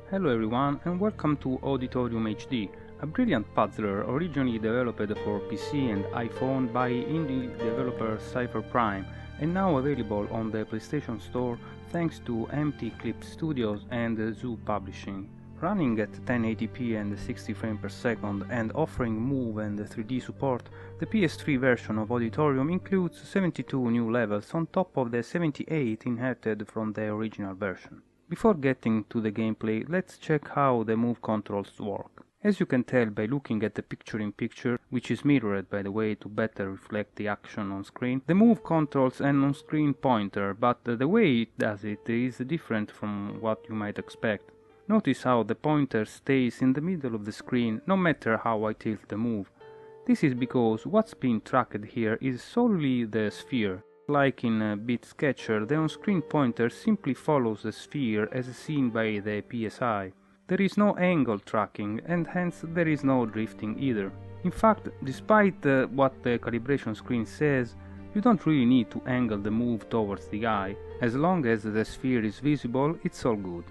Hello everyone and welcome to Auditorium HD, a brilliant puzzler originally developed for PC and iPhone by indie developer Cypherprime and now available on the PlayStation Store thanks to Empty Clip Studios and Zoo Publishing. Running at 1080p and 60 frames per second and offering Move and 3D support, the PS3 version of Auditorium includes 72 new levels on top of the 78 inherited from the original version. Before getting to the gameplay, let's check how the move controls work. As you can tell by looking at the picture-in-picture, which is mirrored by the way to better reflect the action on screen, the move controls an on-screen pointer, but the way it does it is different from what you might expect. Notice how the pointer stays in the middle of the screen no matter how I tilt the move. This is because what's being tracked here is solely the sphere. Like in Beat Sketcher, the on-screen pointer simply follows the sphere as seen by the PSI. There is no angle tracking and hence there is no drifting either. In fact, despite what the calibration screen says, you don't really need to angle the move towards the eye. As long as the sphere is visible, it's all good.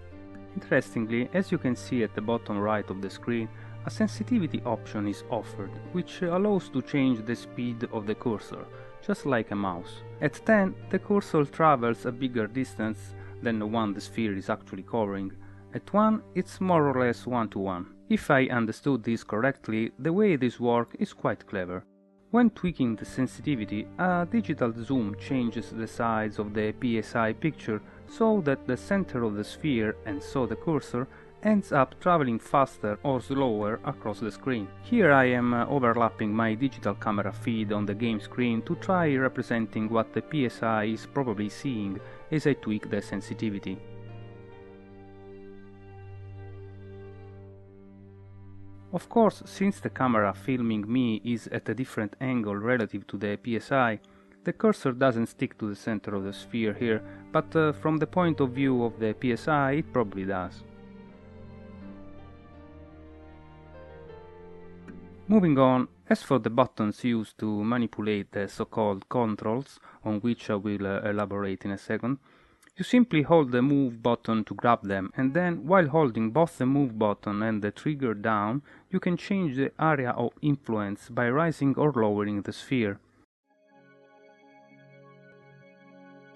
Interestingly, as you can see at the bottom right of the screen, a sensitivity option is offered, which allows to change the speed of the cursor, just like a mouse. At 10, the cursor travels a bigger distance than the one the sphere is actually covering. At 1, it's more or less 1-to-1. If I understood this correctly, the way this works is quite clever. When tweaking the sensitivity, a digital zoom changes the size of the PSI picture so that the center of the sphere, and so the cursor, ends up traveling faster or slower across the screen. Here I am overlapping my digital camera feed on the game screen to try representing what the PSI is probably seeing as I tweak the sensitivity. Of course, since the camera filming me is at a different angle relative to the PSI, the cursor doesn't stick to the center of the sphere here, but from the point of view of the PSI it probably does. Moving on, as for the buttons used to manipulate the so-called controls, on which I will elaborate in a second, you simply hold the move button to grab them, and then while holding both the move button and the trigger down, you can change the area of influence by raising or lowering the sphere.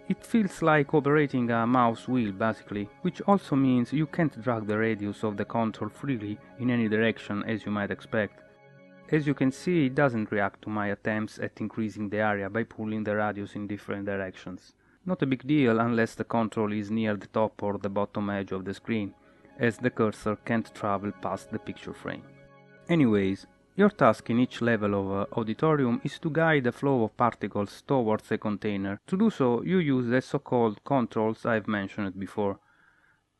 It feels like operating a mouse wheel basically, which also means you can't drag the radius of the control freely in any direction as you might expect. As you can see, it doesn't react to my attempts at increasing the area by pulling the radius in different directions. Not a big deal unless the control is near the top or the bottom edge of the screen, as the cursor can't travel past the picture frame. Anyways, your task in each level of Auditorium is to guide the flow of particles towards a container. To do so, you use the so-called controls I've mentioned before.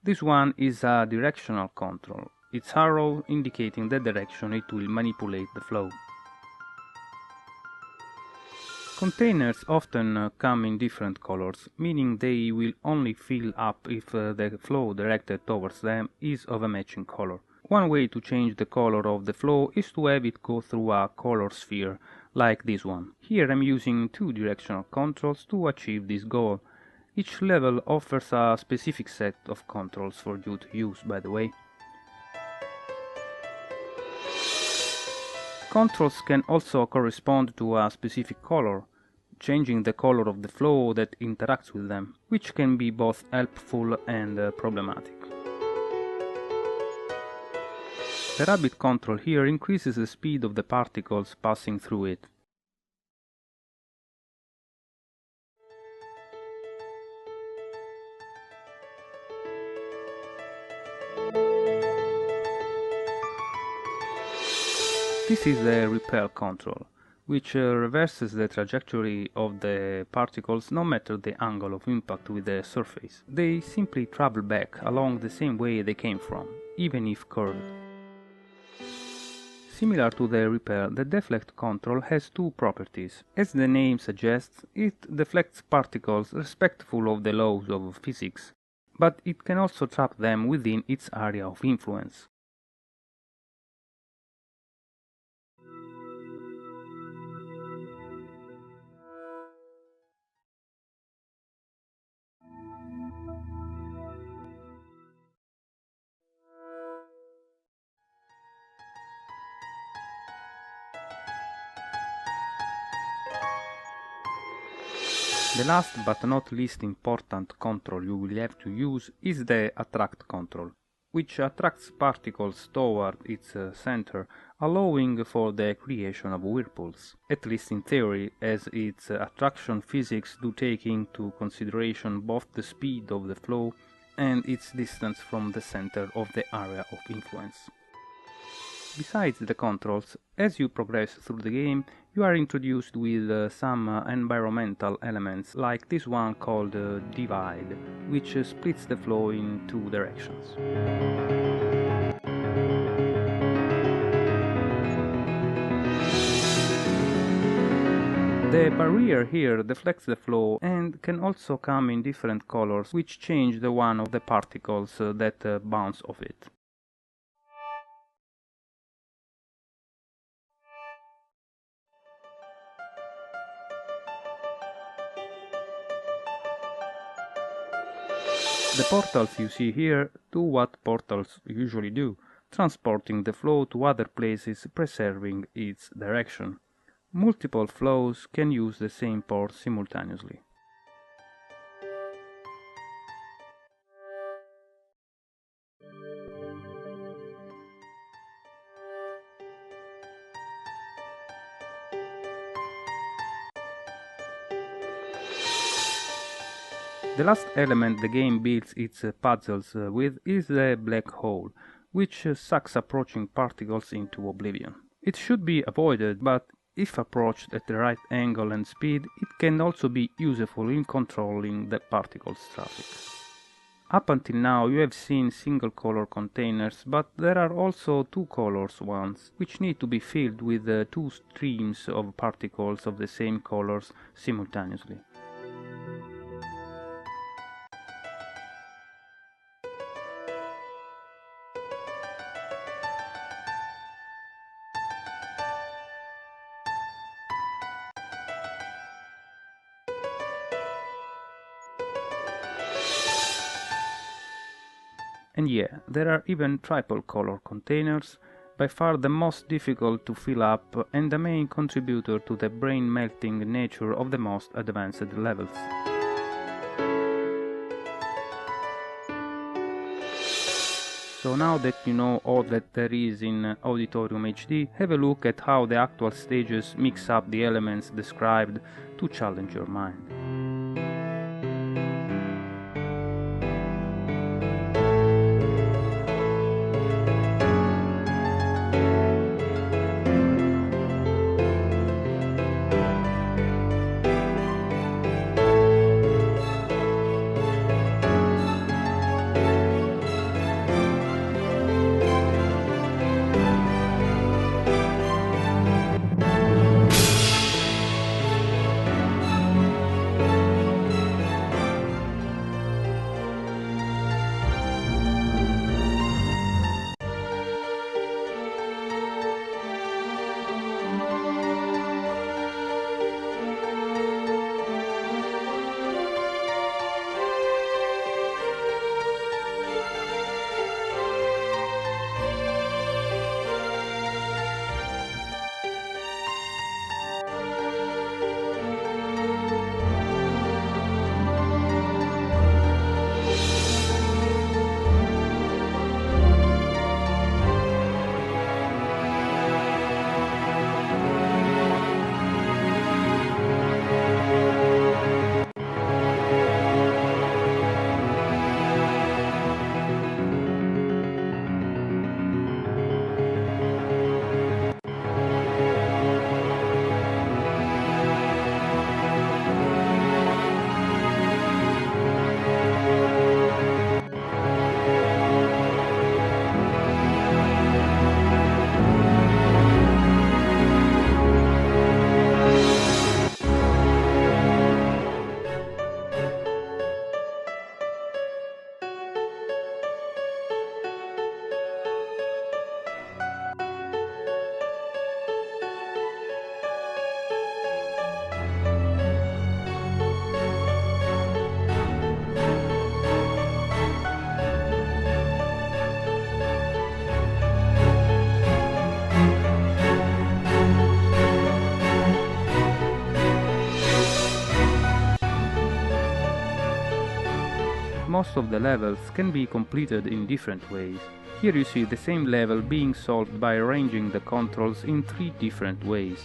This one is a directional control, its arrow indicating the direction it will manipulate the flow. Containers often come in different colors, meaning they will only fill up if the flow directed towards them is of a matching color. One way to change the color of the flow is to have it go through a color sphere, like this one. Here I'm using two directional controls to achieve this goal. Each level offers a specific set of controls for you to use, by the way. Controls can also correspond to a specific color, changing the color of the flow that interacts with them, which can be both helpful and problematic. The rabbit control here increases the speed of the particles passing through it. This is the repel control, which reverses the trajectory of the particles no matter the angle of impact with the surface. They simply travel back along the same way they came from, even if curved. Similar to the repel, the deflect control has two properties. As the name suggests, it deflects particles respectful of the laws of physics, but it can also trap them within its area of influence. The last but not least important control you will have to use is the attract control, which attracts particles toward its center, allowing for the creation of whirlpools, at least in theory, as its attraction physics do take into consideration both the speed of the flow and its distance from the center of the area of influence. Besides the controls, as you progress through the game, you are introduced with some environmental elements, like this one called Divide, which splits the flow in two directions. The barrier here deflects the flow and can also come in different colors, which change the one of the particles that bounce off it. The portals you see here do what portals usually do, transporting the flow to other places, preserving its direction. Multiple flows can use the same port simultaneously. The last element the game builds its puzzles with is the black hole, which sucks approaching particles into oblivion. It should be avoided, but if approached at the right angle and speed, it can also be useful in controlling the particles' traffic. Up until now you have seen single color containers, but there are also two colors ones, which need to be filled with two streams of particles of the same colors simultaneously. And yeah, there are even triple color containers, by far the most difficult to fill up and the main contributor to the brain melting nature of the most advanced levels. So now that you know all that there is in Auditorium HD, have a look at how the actual stages mix up the elements described to challenge your mind. most of the levels can be completed in different ways. Here you see the same level being solved by arranging the controls in 3 different ways.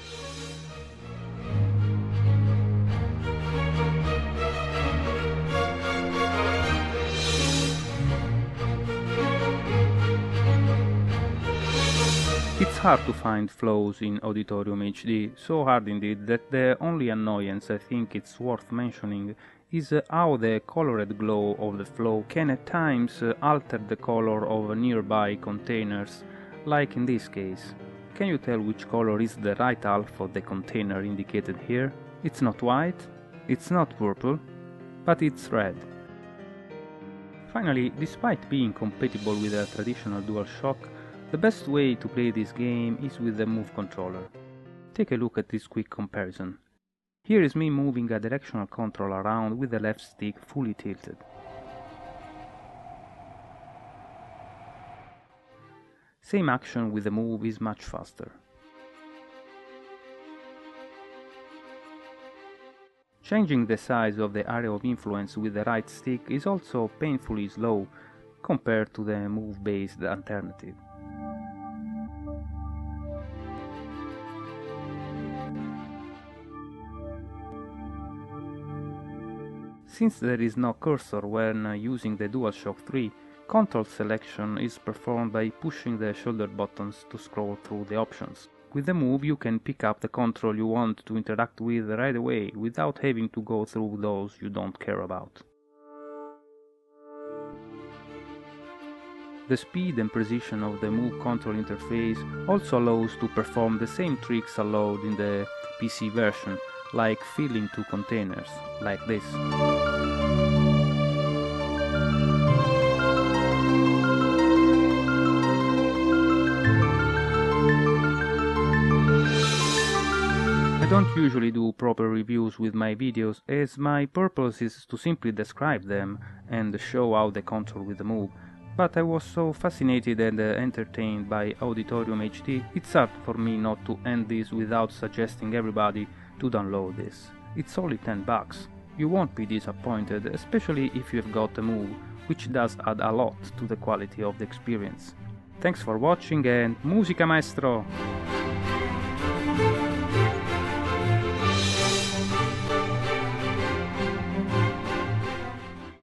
It's hard to find flaws in Auditorium HD, so hard indeed that the only annoyance I think it's worth mentioning is how the colored glow of the flow can at times alter the color of nearby containers, like in this case. Can you tell which color is the right half of the container indicated here? It's not white, it's not purple, but it's red. Finally, despite being compatible with a traditional DualShock, the best way to play this game is with the Move controller. Take a look at this quick comparison. Here is me moving a directional control around with the left stick fully tilted. Same action with the Move is much faster. Changing the size of the area of influence with the right stick is also painfully slow compared to the Move-based alternative. Since there is no cursor when using the DualShock 3, control selection is performed by pushing the shoulder buttons to scroll through the options. With the Move you can pick up the control you want to interact with right away without having to go through those you don't care about. The speed and precision of the Move control interface also allows to perform the same tricks allowed in the PC version, like filling 2 containers, like this. I don't usually do proper reviews with my videos, as my purpose is to simply describe them and show how they control with the Move, but I was so fascinated and entertained by Auditorium HD, it's hard for me not to end this without suggesting everybody to download this. It's only $10. You won't be disappointed, especially if you've got a Move, which does add a lot to the quality of the experience. Thanks for watching and musica maestro!